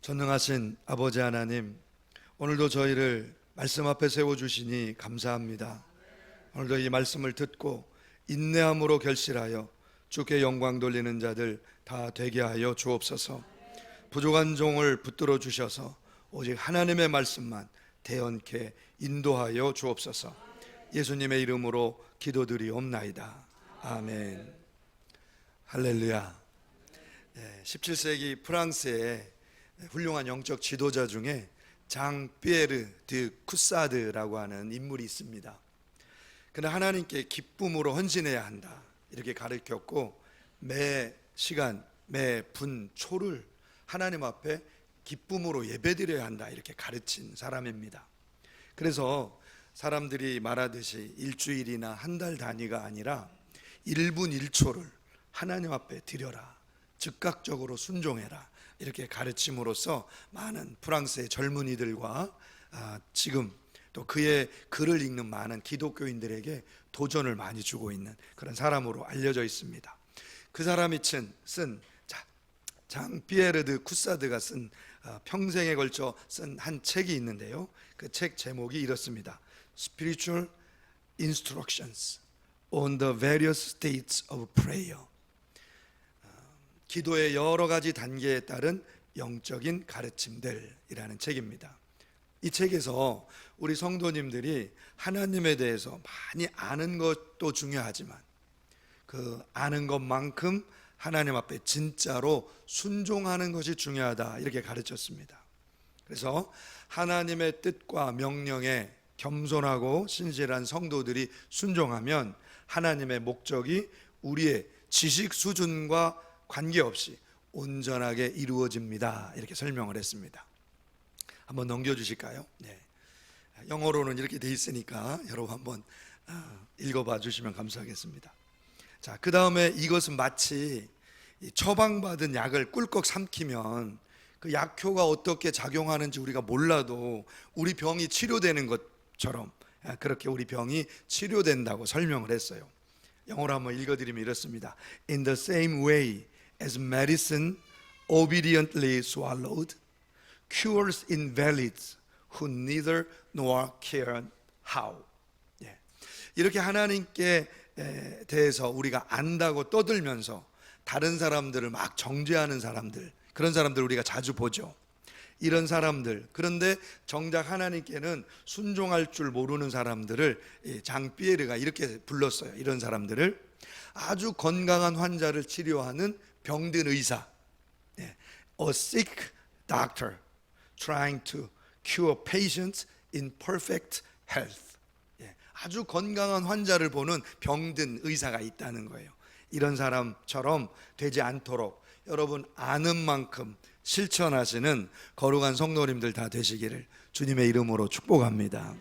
전능하신 아버지 하나님, 오늘도 저희를 말씀 앞에 세워주시니 감사합니다. 오늘도 이 말씀을 듣고 인내함으로 결실하여 주께 영광 돌리는 자들 다 되게 하여 주옵소서. 부족한 종을 붙들어 주셔서 오직 하나님의 말씀만 대언케 인도하여 주옵소서. 예수님의 이름으로 기도드리옵나이다. 아멘. 할렐루야. 17세기 프랑스의 훌륭한 영적 지도자 중에 장 피에르 드 쿠사드라고 하는 인물이 있습니다. 그는 하나님께 기쁨으로 헌신해야 한다 이렇게 가르쳤고, 매 시간 매 분 초를 하나님 앞에 기쁨으로 예배드려야 한다 이렇게 가르친 사람입니다. 그래서 사람들이 말하듯이 일주일이나 한 달 단위가 아니라 1분 1초를 하나님 앞에 드려라, 즉각적으로 순종해라 이렇게 가르침으로써 많은 프랑스의 젊은이들과 지금 또 그의 글을 읽는 많은 기독교인들에게 도전을 많이 주고 있는 그런 사람으로 알려져 있습니다. 그 사람이 쓴 장 피에르 드 쿠사드가 쓴 평생에 걸쳐 쓴 한 책이 있는데요, 그 책 제목이 이렇습니다. Spiritual Instructions on the Various States of Prayer. 기도의 여러 가지 단계에 따른 영적인 가르침들이라는 책입니다. 이 책에서 우리 성도님들이 하나님에 대해서 많이 아는 것도 중요하지만 그 아는 것만큼 하나님 앞에 진짜로 순종하는 것이 중요하다 이렇게 가르쳤습니다. 그래서 하나님의 뜻과 명령에 겸손하고 신실한 성도들이 순종하면 하나님의 목적이 우리의 지식 수준과 관계없이 온전하게 이루어집니다 이렇게 설명을 했습니다. 한번 넘겨주실까요? 네. 영어로는 이렇게 돼 있으니까 여러분 한번 읽어봐 주시면 감사하겠습니다. 자, 그 다음에 이것은 마치 처방받은 약을 꿀꺽 삼키면 그 약효가 어떻게 작용하는지 우리가 몰라도 우리 병이 치료되는 것처럼 그렇게 우리 병이 치료된다고 설명을 했어요. 영어로 한번 읽어드리면 이렇습니다. In the same way as medicine obediently swallowed cures invalids who neither nor care how. 이렇게 하나님께 대해서 우리가 안다고 떠들면서 다른 사람들을 막 정죄하는 사람들, 그런 사람들 우리가 자주 보죠. 이런 사람들, 그런데 정작 하나님께는 순종할 줄 모르는 사람들을 장 피에르가 이렇게 불렀어요. 이런 사람들을 아주 건강한 환자를 치료하는 병든 의사, a sick doctor trying to cure patients in perfect health. 아주 건강한 환자를 보는 병든 의사가 있다는 거예요. 이런 사람처럼 되지 않도록 여러분 아는 만큼 실천하시는 거룩한 성도님들 다 되시기를 주님의 이름으로 축복합니다.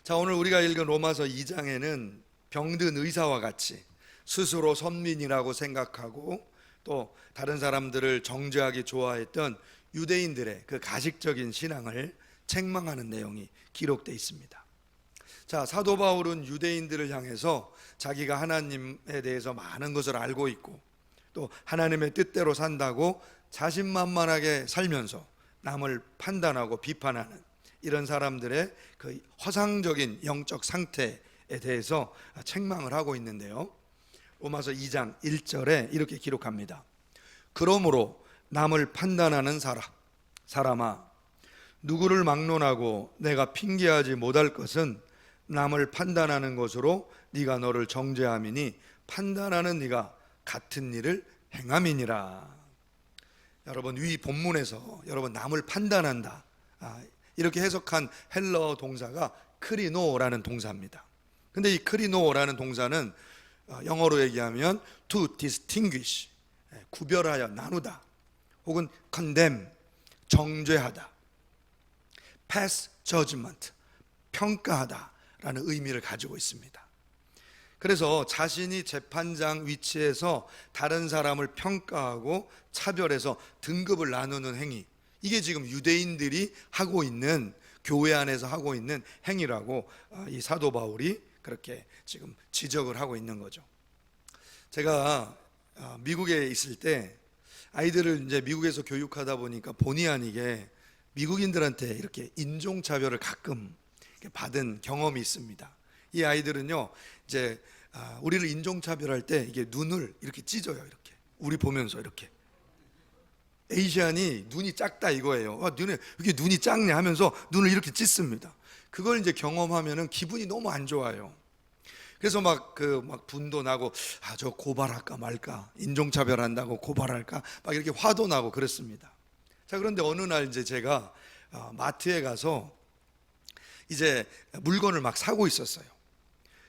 자, 오늘 우리가 읽은 로마서 2장에는 병든 의사와 같이 스스로 선민이라고 생각하고 또 다른 사람들을 정죄하기 좋아했던 유대인들의 그 가식적인 신앙을 책망하는 내용이 기록되어 있습니다. 자, 사도 바울은 유대인들을 향해서 자기가 하나님에 대해서 많은 것을 알고 있고 또 하나님의 뜻대로 산다고 자신만만하게 살면서 남을 판단하고 비판하는 이런 사람들의 그 허상적인 영적 상태에 대해서 책망을 하고 있는데요, 로마서 2장 1절에 이렇게 기록합니다. 그러므로 남을 판단하는 사람아, 누구를 막론하고 내가 핑계하지 못할 것은 남을 판단하는 것으로 네가 너를 정죄함이니 판단하는 네가 같은 일을 행함이니라. 여러분, 위 본문에서 여러분 남을 판단한다 이렇게 해석한 헬러 동사가 크리노라는 동사입니다. 근데 이 크리노라는 동사는 영어로 얘기하면 to distinguish, 구별하여 나누다, 혹은 condemn, 정죄하다, pass judgment, 평가하다라는 의미를 가지고 있습니다. 그래서 자신이 재판장 위치에서 다른 사람을 평가하고 차별해서 등급을 나누는 행위, 이게 지금 유대인들이 하고 있는, 교회 안에서 하고 있는 행위라고 이 사도 바울이 그렇게 지금 지적을 하고 있는 거죠. 제가 미국에 있을 때 아이들을 이제 미국에서 교육하다 보니까 본의 아니게 미국인들한테 이렇게 인종차별을 가끔 받은 경험이 있습니다. 이 아이들은요, 이제 우리를 인종차별할 때 이게 눈을 이렇게 찢어요. 이렇게 우리 보면서 이렇게 에이시안이 눈이 작다 이거예요. 눈에 이렇게 눈이 작냐 하면서 눈을 이렇게 찢습니다. 그걸 이제 경험하면은 기분이 너무 안 좋아요. 그래서 막 분도 나고 저 고발할까 말까, 인종차별한다고 고발할까 막 이렇게 화도 나고 그랬습니다. 자, 그런데 어느 날 이제 제가 마트에 가서 이제 물건을 막 사고 있었어요.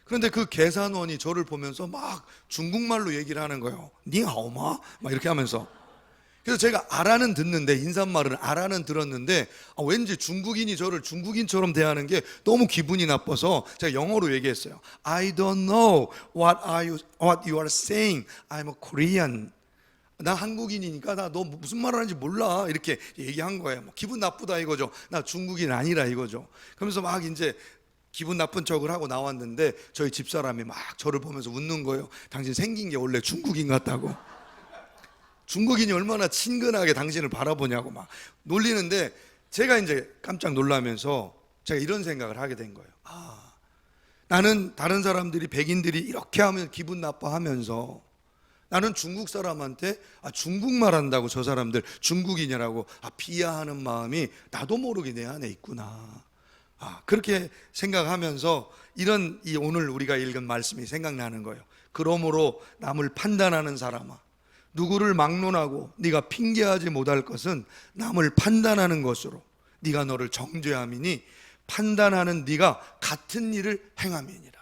그런데 그 계산원이 저를 보면서 막 중국말로 얘기를 하는 거예요. 니하오마 막 이렇게 하면서. 그래서 제가 알아는 듣는데, 인사말은 알아는 들었는데 왠지 중국인이 저를 중국인처럼 대하는 게 너무 기분이 나빠서 제가 영어로 얘기했어요. I don't know what you are saying. I'm a Korean. 나 한국인이니까 나 너 무슨 말 하는지 몰라 이렇게 얘기한 거예요. 기분 나쁘다 이거죠. 나 중국인 아니라 이거죠. 그러면서 막 이제 기분 나쁜 척을 하고 나왔는데 저희 집사람이 막 저를 보면서 웃는 거예요. 당신 생긴 게 원래 중국인 같다고. 중국인이 얼마나 친근하게 당신을 바라보냐고 막 놀리는데, 제가 이제 깜짝 놀라면서 제가 이런 생각을 하게 된 거예요. 나는 다른 사람들이, 백인들이 이렇게 하면 기분 나빠하면서 나는 중국 사람한테 중국말 한다고 저 사람들 중국인이라고 비하하는 마음이 나도 모르게 내 안에 있구나. 그렇게 생각하면서 이런 오늘 우리가 읽은 말씀이 생각나는 거예요. 그러므로 남을 판단하는 사람아, 누구를 막론하고 네가 핑계하지 못할 것은 남을 판단하는 것으로 네가 너를 정죄함이니 판단하는 네가 같은 일을 행함이니라.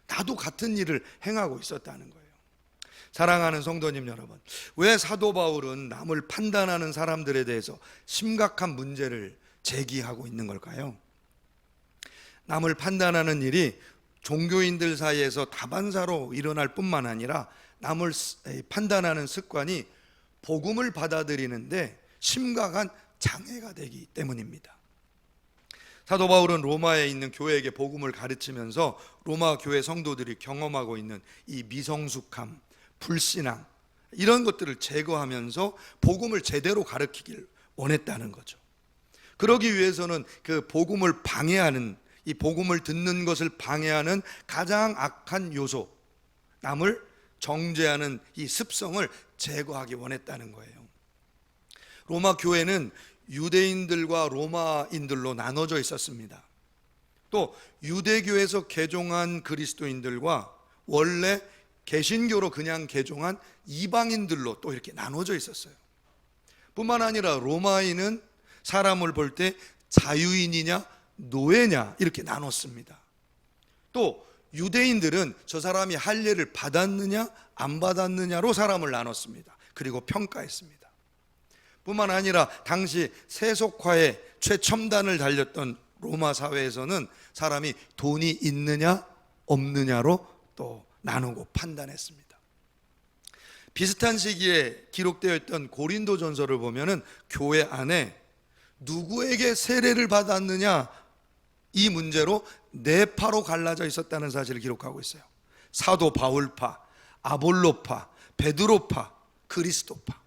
나도 같은 일을 행하고 있었다는 거예요. 사랑하는 성도님 여러분, 왜 사도 바울은 남을 판단하는 사람들에 대해서 심각한 문제를 제기하고 있는 걸까요? 남을 판단하는 일이 종교인들 사이에서 다반사로 일어날 뿐만 아니라 남을 판단하는 습관이 복음을 받아들이는데 심각한 장애가 되기 때문입니다. 사도 바울은 로마에 있는 교회에게 복음을 가르치면서 로마 교회 성도들이 경험하고 있는 이 미성숙함, 불신앙 이런 것들을 제거하면서 복음을 제대로 가르치길 원했다는 거죠. 그러기 위해서는 그 복음을 방해하는, 이 복음을 듣는 것을 방해하는 가장 악한 요소, 남을 정죄하는 이 습성을 제거하기 원했다는 거예요. 로마 교회는 유대인들과 로마인들로 나눠져 있었습니다. 또 유대교에서 개종한 그리스도인들과 원래 개신교로 그냥 개종한 이방인들로 또 이렇게 나눠져 있었어요. 뿐만 아니라 로마인은 사람을 볼 때 자유인이냐 노예냐 이렇게 나눴습니다. 또 유대인들은 저 사람이 할례를 받았느냐 안 받았느냐로 사람을 나눴습니다. 그리고 평가했습니다. 뿐만 아니라 당시 세속화의 최첨단을 달렸던 로마 사회에서는 사람이 돈이 있느냐 없느냐로 또 나누고 판단했습니다. 비슷한 시기에 기록되어 있던 고린도 전서를 보면은 교회 안에 누구에게 세례를 받았느냐 이 문제로 네 파로 갈라져 있었다는 사실을 기록하고 있어요. 사도 바울파, 아볼로파, 베드로파, 그리스도파.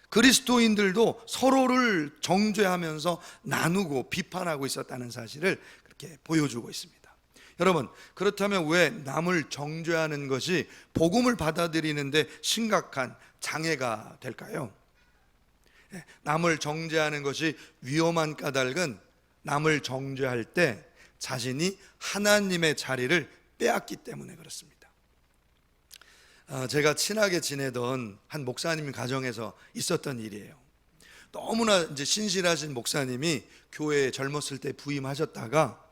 그리스도인들도 서로를 정죄하면서 나누고 비판하고 있었다는 사실을 그렇게 보여주고 있습니다. 여러분, 그렇다면 왜 남을 정죄하는 것이 복음을 받아들이는데 심각한 장애가 될까요? 남을 정죄하는 것이 위험한 까닭은 남을 정죄할 때 자신이 하나님의 자리를 빼앗기 때문에 그렇습니다. 제가 친하게 지내던 한 목사님 가정에서 있었던 일이에요. 너무나 이제 신실하신 목사님이 교회에 젊었을 때 부임하셨다가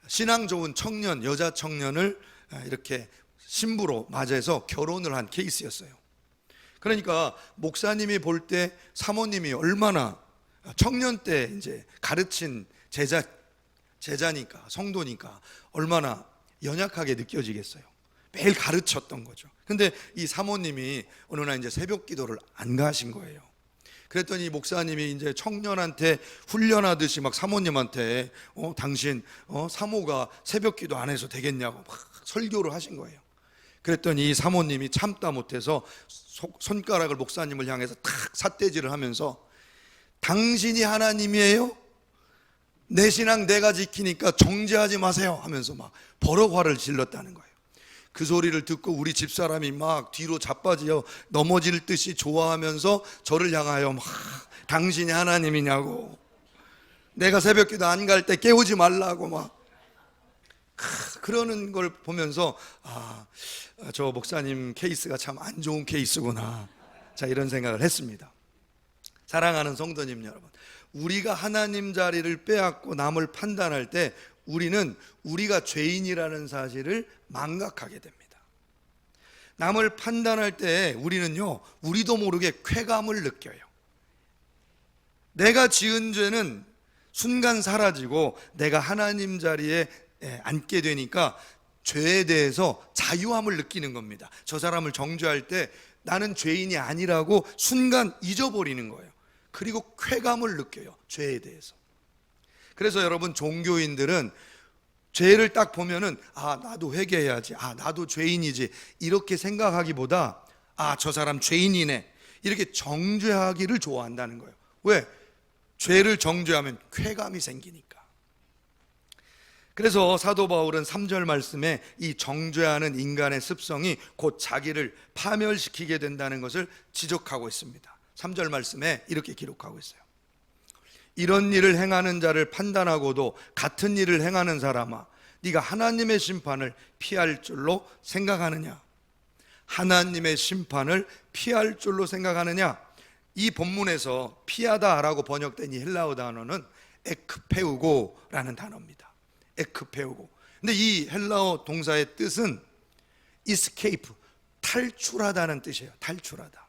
신앙 좋은 청년, 여자 청년을 이렇게 신부로 맞아서 결혼을 한 케이스였어요. 그러니까 목사님이 볼 때 사모님이 얼마나 청년 때 이제 가르친 제자니까, 성도니까 얼마나 연약하게 느껴지겠어요. 매일 가르쳤던 거죠. 근데 이 사모님이 어느 날 이제 새벽 기도를 안 가신 거예요. 그랬더니 목사님이 이제 청년한테 훈련하듯이 막 사모님한테 당신 사모가 새벽 기도 안 해서 되겠냐고 막 설교를 하신 거예요. 그랬더니 이 사모님이 참다 못해서 손가락을 목사님을 향해서 탁 삿대질을 하면서 당신이 하나님이에요? 내 신앙 내가 지키니까 정죄하지 마세요 하면서 막 버럭 질렀다는 거예요. 그 소리를 듣고 우리 집사람이 막 뒤로 자빠지어 넘어질 듯이 좋아하면서 저를 향하여 막 당신이 하나님이냐고, 내가 새벽기도 안 갈 때 깨우지 말라고 막 그러는 걸 보면서 저 목사님 케이스가 참 안 좋은 케이스구나, 자 이런 생각을 했습니다. 사랑하는 성도님 여러분, 우리가 하나님 자리를 빼앗고 남을 판단할 때 우리는 우리가 죄인이라는 사실을 망각하게 됩니다. 남을 판단할 때 우리는요, 우리도 모르게 쾌감을 느껴요. 내가 지은 죄는 순간 사라지고 내가 하나님 자리에 앉게 되니까 죄에 대해서 자유함을 느끼는 겁니다. 저 사람을 정죄할 때 나는 죄인이 아니라고 순간 잊어버리는 거예요. 그리고 쾌감을 느껴요, 죄에 대해서. 그래서 여러분, 종교인들은 죄를 딱 보면은 나도 회개해야지, 나도 죄인이지 이렇게 생각하기보다 저 사람 죄인이네 이렇게 정죄하기를 좋아한다는 거예요. 왜? 죄를 정죄하면 쾌감이 생기니까. 그래서 사도 바울은 3절 말씀에 이 정죄하는 인간의 습성이 곧 자기를 파멸시키게 된다는 것을 지적하고 있습니다. 3절 말씀에 이렇게 기록하고 있어요. 이런 일을 행하는 자를 판단하고도 같은 일을 행하는 사람아, 네가 하나님의 심판을 피할 줄로 생각하느냐? 하나님의 심판을 피할 줄로 생각하느냐? 이 본문에서 피하다라고 번역된 이 헬라어 단어는 에크페우고라는 단어입니다. 에크페우고. 근데 이 헬라어 동사의 뜻은 escape, 탈출하다는 뜻이에요. 탈출하다.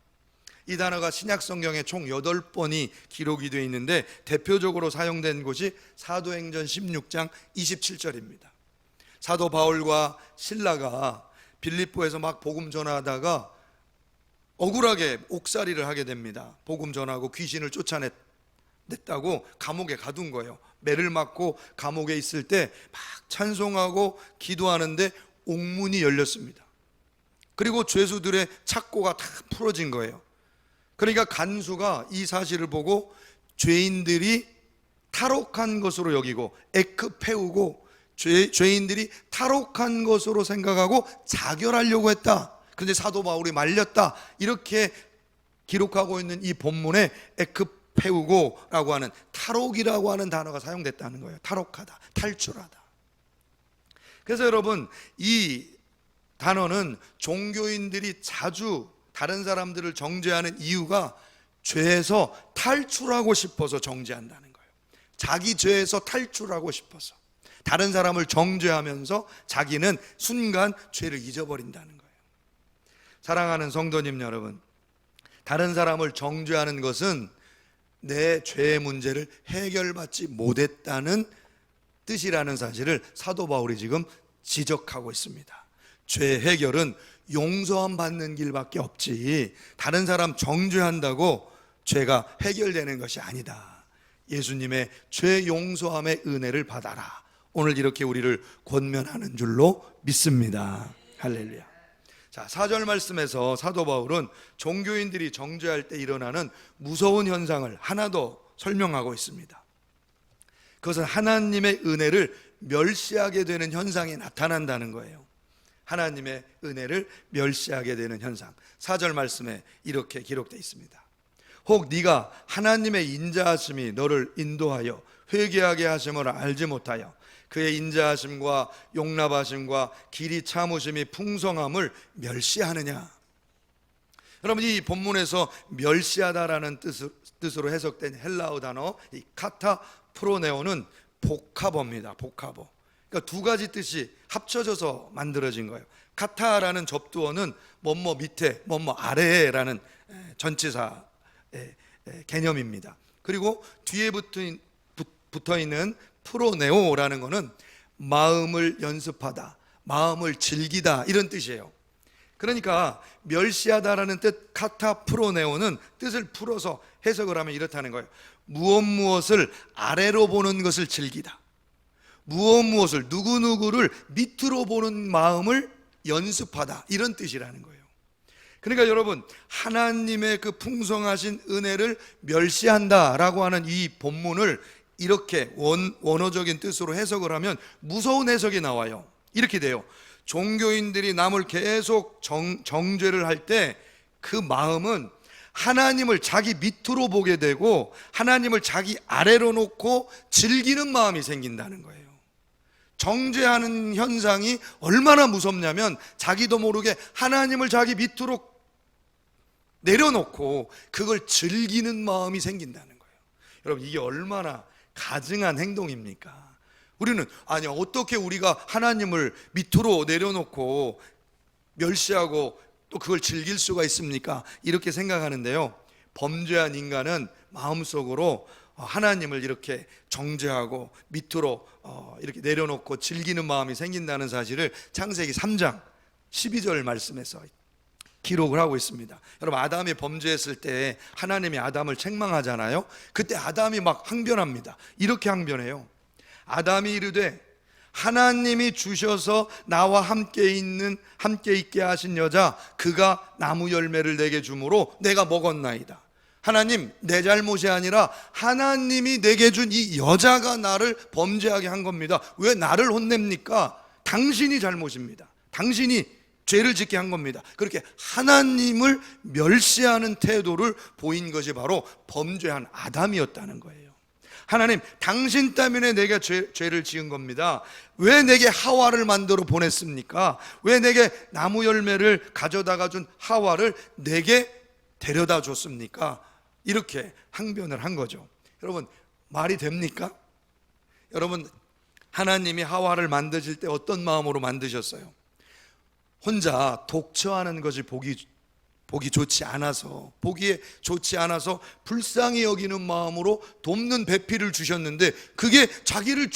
이 단어가 신약 성경에 총 8번이 기록이 되어 있는데 대표적으로 사용된 곳이 사도행전 16장 27절입니다. 사도 바울과 실라가 빌립보에서 막 복음 전하다가 억울하게 옥살이를 하게 됩니다. 복음 전하고 귀신을 쫓아냈다고 감옥에 가둔 거예요. 매를 맞고 감옥에 있을 때 막 찬송하고 기도하는데 옥문이 열렸습니다. 그리고 죄수들의 착고가 다 풀어진 거예요. 그러니까 간수가 이 사실을 보고 죄인들이 탈옥한 것으로 여기고 에크페우고 죄인들이 탈옥한 것으로 생각하고 자결하려고 했다. 그런데 사도 바울이 말렸다. 이렇게 기록하고 있는 이 본문에 에크페우고라고 하는 탈옥이라고 하는 단어가 사용됐다는 거예요. 탈옥하다, 탈출하다. 그래서 여러분, 이 단어는 종교인들이 자주 다른 사람들을 정죄하는 이유가 죄에서 탈출하고 싶어서 정죄한다는 거예요. 자기 죄에서 탈출하고 싶어서 다른 사람을 정죄하면서 자기는 순간 죄를 잊어버린다는 거예요. 사랑하는 성도님 여러분, 다른 사람을 정죄하는 것은 내 죄의 문제를 해결받지 못했다는 뜻이라는 사실을 사도 바울이 지금 지적하고 있습니다. 죄 해결은 용서함 받는 길밖에 없지, 다른 사람 정죄한다고 죄가 해결되는 것이 아니다. 예수님의 죄 용서함의 은혜를 받아라. 오늘 이렇게 우리를 권면하는 줄로 믿습니다. 할렐루야. 자, 4절 말씀에서 사도 바울은 종교인들이 정죄할 때 일어나는 무서운 현상을 하나 더 설명하고 있습니다. 그것은 하나님의 은혜를 멸시하게 되는 현상이 나타난다는 거예요. 하나님의 은혜를 멸시하게 되는 현상. 4절 말씀에 이렇게 기록되어 있습니다. 혹 네가 하나님의 인자하심이 너를 인도하여 회개하게 하심을 알지 못하여 그의 인자하심과 용납하심과 길이 참으심이 풍성함을 멸시하느냐? 여러분, 이 본문에서 멸시하다라는 뜻으로 해석된 헬라어 단어 이 카타프로네오는 복합어입니다. 복합어. 그러니까 두 가지 뜻이 합쳐져서 만들어진 거예요. 카타라는 접두어는 뭐뭐 밑에, 뭐뭐 아래라는 전치사 개념입니다. 그리고 뒤에 붙어 있는 프로네오라는 것은 마음을 연습하다, 마음을 즐기다 이런 뜻이에요. 그러니까 멸시하다라는 뜻 카타프로네오는 뜻을 풀어서 해석을 하면 이렇다는 거예요. 무엇을 아래로 보는 것을 즐기다, 무엇을 누구누구를 밑으로 보는 마음을 연습하다, 이런 뜻이라는 거예요. 그러니까 여러분, 하나님의 그 풍성하신 은혜를 멸시한다라고 하는 이 본문을 이렇게 원어적인 뜻으로 해석을 하면 무서운 해석이 나와요. 이렇게 돼요. 종교인들이 남을 계속 정죄를 할 때 그 마음은 하나님을 자기 밑으로 보게 되고 하나님을 자기 아래로 놓고 즐기는 마음이 생긴다는 거예요. 정죄하는 현상이 얼마나 무섭냐면 자기도 모르게 하나님을 자기 밑으로 내려놓고 그걸 즐기는 마음이 생긴다는 거예요. 여러분, 이게 얼마나 가증한 행동입니까? 우리는 아니, 어떻게 우리가 하나님을 밑으로 내려놓고 멸시하고 또 그걸 즐길 수가 있습니까? 이렇게 생각하는데요, 범죄한 인간은 마음속으로 하나님을 이렇게 정죄하고 밑으로 이렇게 내려놓고 즐기는 마음이 생긴다는 사실을 창세기 3장 12절 말씀에서 기록을 하고 있습니다. 여러분, 아담이 범죄했을 때 하나님이 아담을 책망하잖아요. 그때 아담이 막 항변합니다. 이렇게 항변해요. 아담이 이르되 하나님이 주셔서 나와 함께 있게 하신 여자 그가 나무 열매를 내게 주므로 내가 먹었나이다. 하나님, 내 잘못이 아니라 하나님이 내게 준 이 여자가 나를 범죄하게 한 겁니다. 왜 나를 혼냅니까? 당신이 잘못입니다. 당신이 죄를 짓게 한 겁니다. 그렇게 하나님을 멸시하는 태도를 보인 것이 바로 범죄한 아담이었다는 거예요. 하나님, 당신 때문에 내가 죄를 지은 겁니다. 왜 내게 하와를 만들어 보냈습니까? 왜 내게 나무 열매를 가져다가 준 하와를 내게 데려다 줬습니까? 이렇게 항변을 한 거죠. 여러분, 말이 됩니까? 여러분, 하나님이 하와를 만드실 때 어떤 마음으로 만드셨어요? 혼자 독처하는 것이 보기에 좋지 않아서 불쌍히 여기는 마음으로 돕는 배필을 주셨는데 그게 자기를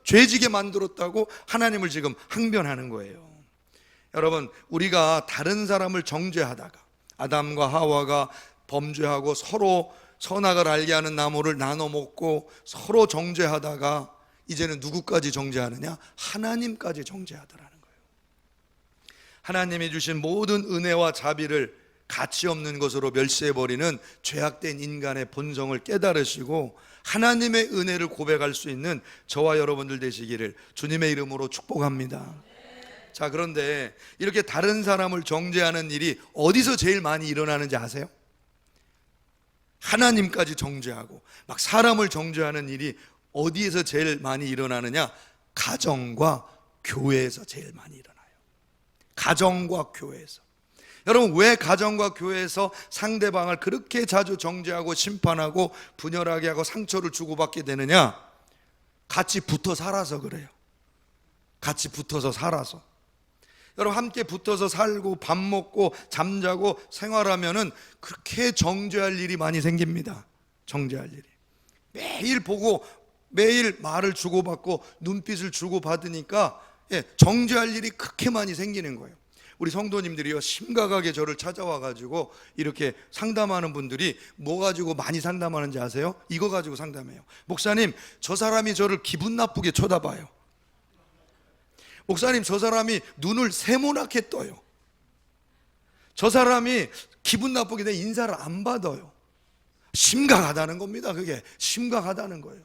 죄지게 만들었다고 하나님을 지금 항변하는 거예요. 여러분, 우리가 다른 사람을 정죄하다가 아담과 하와가 범죄하고 서로 선악을 알게 하는 나무를 나눠 먹고 서로 정죄하다가 이제는 누구까지 정죄하느냐? 하나님까지 정죄하더라는 거예요. 하나님이 주신 모든 은혜와 자비를 가치 없는 것으로 멸시해버리는 죄악된 인간의 본성을 깨달으시고 하나님의 은혜를 고백할 수 있는 저와 여러분들 되시기를 주님의 이름으로 축복합니다. 자, 그런데 이렇게 다른 사람을 정죄하는 일이 어디서 제일 많이 일어나는지 아세요? 하나님까지 정죄하고 막 사람을 정죄하는 일이 어디에서 제일 많이 일어나느냐? 가정과 교회에서 제일 많이 일어나요. 가정과 교회에서. 여러분, 왜 가정과 교회에서 상대방을 그렇게 자주 정죄하고 심판하고 분열하게 하고 상처를 주고받게 되느냐? 같이 붙어 살아서 그래요. 같이 붙어서 살아서. 여러분, 함께 붙어서 살고 밥 먹고 잠자고 생활하면은 그렇게 정죄할 일이 많이 생깁니다. 정죄할 일이. 매일 보고 매일 말을 주고받고 눈빛을 주고받으니까 정죄할 일이 그렇게 많이 생기는 거예요. 우리 성도님들이요, 심각하게 저를 찾아와가지고 이렇게 상담하는 분들이 뭐 가지고 많이 상담하는지 아세요? 이거 가지고 상담해요. 목사님, 저 사람이 저를 기분 나쁘게 쳐다봐요. 목사님, 저 사람이 눈을 세모나게 떠요. 저 사람이 기분 나쁘게 내 인사를 안 받아요. 심각하다는 겁니다. 그게 심각하다는 거예요.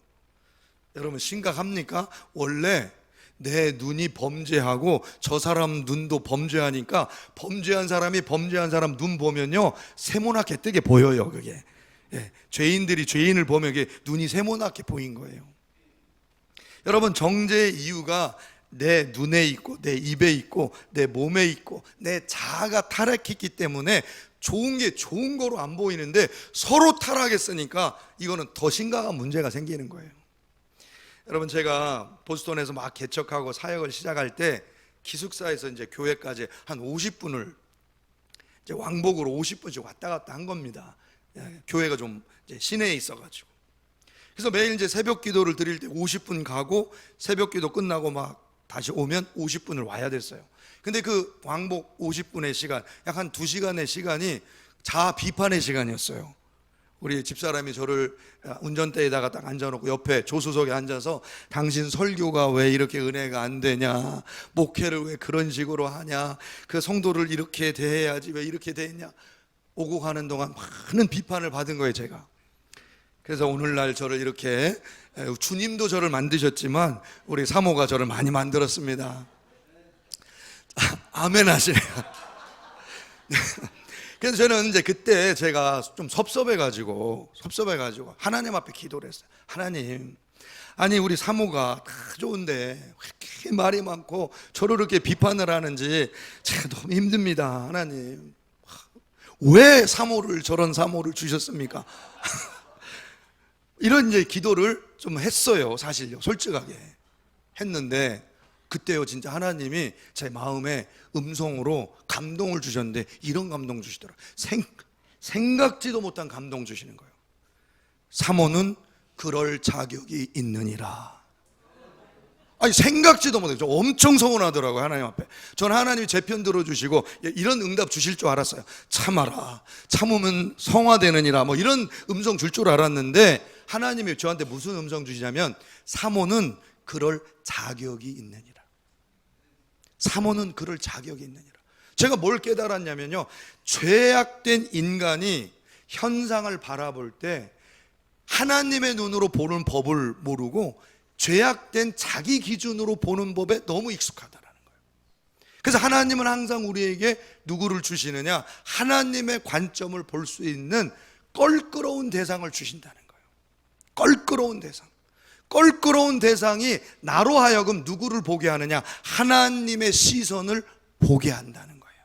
여러분, 심각합니까? 원래 내 눈이 범죄하고 저 사람 눈도 범죄하니까 범죄한 사람이 범죄한 사람 눈 보면요, 세모나게 뜨게 보여요. 그게 죄인들이 죄인을 보면 이게 눈이 세모나게 보인 거예요. 여러분, 정죄의 이유가 내 눈에 있고 내 입에 있고 내 몸에 있고 내 자아가 타락했기 때문에 좋은 게 좋은 거로 안 보이는데 서로 타락했으니까 이거는 더 심각한 문제가 생기는 거예요. 여러분, 제가 보스턴에서 막 개척하고 사역을 시작할 때 기숙사에서 이제 교회까지 한 50분을 이제 왕복으로 50분씩 왔다 갔다 한 겁니다. 교회가 좀 이제 시내에 있어가지고. 그래서 매일 이제 새벽 기도를 드릴 때 50분 가고 새벽 기도 끝나고 막 다시 오면 50분을 와야 됐어요. 근데 그 왕복 50분의 시간, 약 한 2시간의 시간이 자아 비판의 시간이었어요. 우리 집사람이 저를 운전대에다가 딱 앉아놓고 옆에 조수석에 앉아서 당신 설교가 왜 이렇게 은혜가 안 되냐, 목회를 왜 그런 식으로 하냐, 그 성도를 이렇게 대해야지 왜 이렇게 대했냐, 오고 가는 동안 많은 비판을 받은 거예요, 제가. 그래서 오늘날 저를 이렇게, 주님도 저를 만드셨지만 우리 사모가 저를 많이 만들었습니다. 아멘 하시네요. 그래서 저는 이제 그때 제가 좀 섭섭해가지고 하나님 앞에 기도를 했어요. 하나님, 아니 우리 사모가 다 좋은데 왜 이렇게 말이 많고 저를 이렇게 비판을 하는지 제가 너무 힘듭니다. 하나님, 왜 사모를, 저런 사모를 주셨습니까? 이런 이제 기도를 좀 했어요. 사실요, 솔직하게 했는데, 그때요 진짜 하나님이 제 마음에 음성으로 감동을 주셨는데, 이런 감동 주시더라고요. 생각지도 못한 감동 주시는 거예요. 사모는 그럴 자격이 있느니라. 아니 생각지도 못해요. 엄청 서운하더라고요, 하나님 앞에. 전 하나님이 제 편 들어주시고 이런 응답 주실 줄 알았어요. 참아라, 참으면 성화되느니라, 뭐 이런 음성 줄 줄 알았는데, 하나님이 저한테 무슨 음성 주시냐면, 사모는 그럴 자격이 있느니라. 사모는 그럴 자격이 있느니라. 제가 뭘 깨달았냐면요, 죄악된 인간이 현상을 바라볼 때 하나님의 눈으로 보는 법을 모르고 죄악된 자기 기준으로 보는 법에 너무 익숙하다라는 거예요. 그래서 하나님은 항상 우리에게 누구를 주시느냐, 하나님의 관점을 볼 수 있는 껄끄러운 대상을 주신다는 거예요. 껄끄러운 대상. 껄끄러운 대상이 나로 하여금 누구를 보게 하느냐, 하나님의 시선을 보게 한다는 거예요.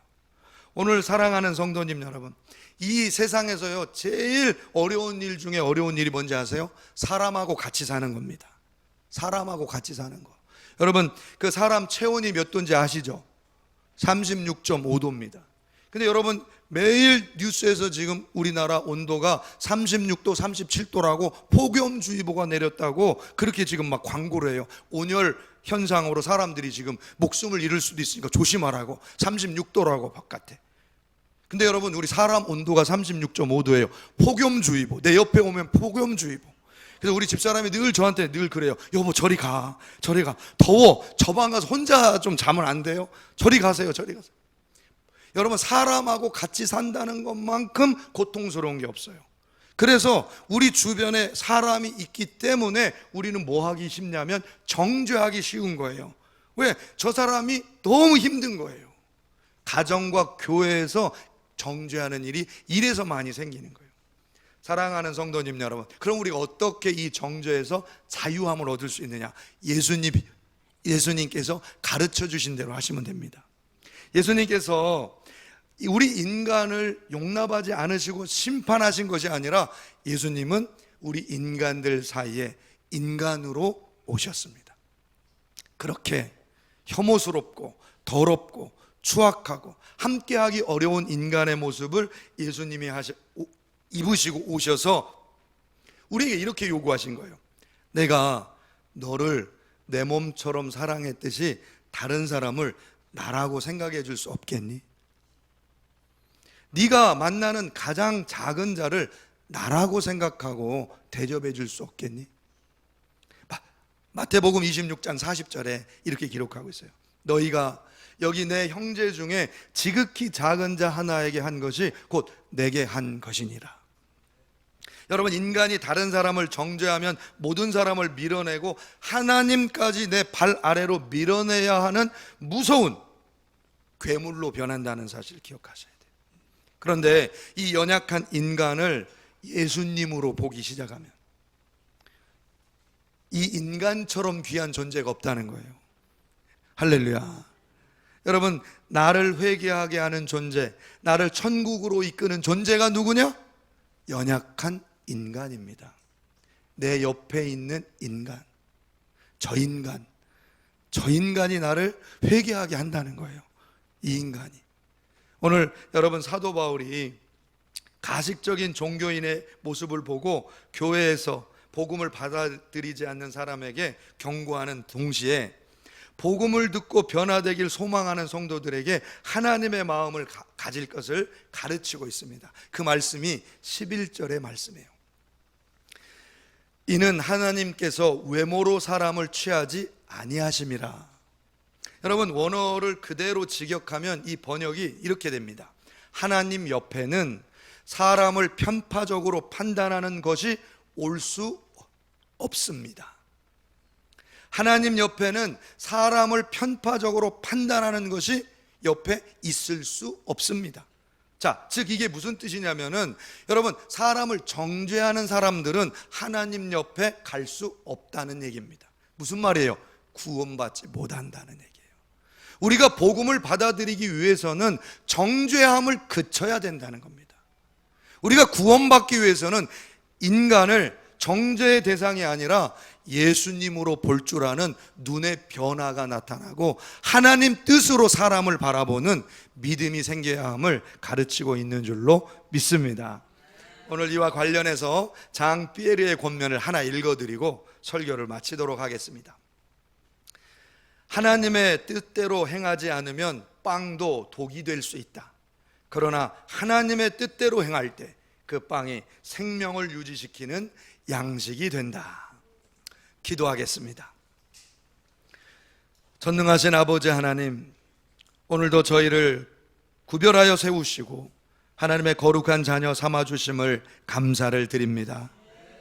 오늘 사랑하는 성도님 여러분, 이 세상에서요 제일 어려운 일 중에 어려운 일이 뭔지 아세요? 사람하고 같이 사는 겁니다. 사람하고 같이 사는 거. 여러분, 그 사람 체온이 몇 도인지 아시죠? 36.5도입니다. 근데 여러분, 매일 뉴스에서 지금 우리나라 온도가 36도, 37도라고 폭염주의보가 내렸다고 그렇게 지금 막 광고를 해요. 온열 현상으로 사람들이 지금 목숨을 잃을 수도 있으니까 조심하라고. 36도라고 바깥에. 근데 여러분, 우리 사람 온도가 36.5도예요. 폭염주의보. 내 옆에 오면 폭염주의보. 그래서 우리 집사람이 늘 저한테 늘 그래요. 여보, 저리 가, 저리 가. 더워. 저 방 가서 혼자 좀 자면 안 돼요? 저리 가세요, 저리 가세요. 여러분, 사람하고 같이 산다는 것만큼 고통스러운 게 없어요. 그래서 우리 주변에 사람이 있기 때문에 우리는 뭐 하기 쉽냐면 정죄하기 쉬운 거예요. 왜? 저 사람이 너무 힘든 거예요. 가정과 교회에서 정죄하는 일이 이래서 많이 생기는 거예요. 사랑하는 성도님 여러분, 그럼 우리가 어떻게 이 정죄에서 자유함을 얻을 수 있느냐? 예수님께서 가르쳐 주신 대로 하시면 됩니다. 예수님께서 우리 인간을 용납하지 않으시고 심판하신 것이 아니라, 예수님은 우리 인간들 사이에 인간으로 오셨습니다. 그렇게 혐오스럽고 더럽고 추악하고 함께하기 어려운 인간의 모습을 예수님이 입으시고 오셔서 우리에게 이렇게 요구하신 거예요. 내가 너를 내 몸처럼 사랑했듯이 다른 사람을 나라고 생각해 줄 수 없겠니? 네가 만나는 가장 작은 자를 나라고 생각하고 대접해 줄 수 없겠니? 마태복음 26장 40절에 이렇게 기록하고 있어요. 너희가 여기 내 형제 중에 지극히 작은 자 하나에게 한 것이 곧 내게 한 것이니라. 여러분, 인간이 다른 사람을 정죄하면 모든 사람을 밀어내고 하나님까지 내 발 아래로 밀어내야 하는 무서운 괴물로 변한다는 사실을 기억하셔야 돼요. 그런데 이 연약한 인간을 예수님으로 보기 시작하면 이 인간처럼 귀한 존재가 없다는 거예요. 할렐루야. 여러분, 나를 회개하게 하는 존재, 나를 천국으로 이끄는 존재가 누구냐? 연약한 인간입니다. 내 옆에 있는 인간, 저 인간이 나를 회개하게 한다는 거예요. 이 인간이. 오늘 여러분, 사도 바울이 가식적인 종교인의 모습을 보고 교회에서 복음을 받아들이지 않는 사람에게 경고하는 동시에, 복음을 듣고 변화되길 소망하는 성도들에게 하나님의 마음을 가질 것을 가르치고 있습니다. 그 말씀이 11절의 말씀이에요. 이는 하나님께서 외모로 사람을 취하지 아니하심이라. 여러분, 원어를 그대로 직역하면 이 번역이 이렇게 됩니다. 하나님 옆에는 사람을 편파적으로 판단하는 것이 올 수 없습니다. 하나님 옆에는 사람을 편파적으로 판단하는 것이 옆에 있을 수 없습니다. 자, 즉 이게 무슨 뜻이냐면은, 여러분, 사람을 정죄하는 사람들은 하나님 옆에 갈 수 없다는 얘기입니다. 무슨 말이에요? 구원받지 못한다는 얘기예요. 우리가 복음을 받아들이기 위해서는 정죄함을 그쳐야 된다는 겁니다. 우리가 구원받기 위해서는 인간을 정죄의 대상이 아니라 예수님으로 볼 줄 아는 눈의 변화가 나타나고 하나님 뜻으로 사람을 바라보는 믿음이 생겨야 함을 가르치고 있는 줄로 믿습니다. 오늘 이와 관련해서 장 피에르의 권면을 하나 읽어드리고 설교를 마치도록 하겠습니다. 하나님의 뜻대로 행하지 않으면 빵도 독이 될 수 있다. 그러나 하나님의 뜻대로 행할 때 그 빵이 생명을 유지시키는 양식이 된다. 기도하겠습니다. 전능하신 아버지 하나님, 오늘도 저희를 구별하여 세우시고 하나님의 거룩한 자녀 삼아주심을 감사를 드립니다.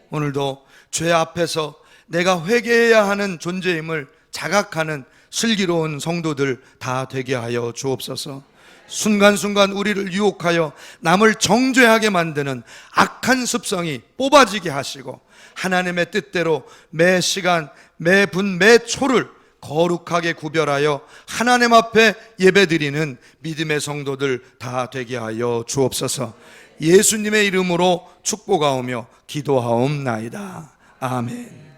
오늘도 죄 앞에서 내가 회개해야 하는 존재임을 자각하는 슬기로운 성도들 다 되게 하여 주옵소서. 순간순간 우리를 유혹하여 남을 정죄하게 만드는 악한 습성이 뽑아지게 하시고 하나님의 뜻대로 매 시간, 매 분, 매 초를 거룩하게 구별하여 하나님 앞에 예배드리는 믿음의 성도들 다 되게 하여 주옵소서. 예수님의 이름으로 축복하오며 기도하옵나이다. 아멘.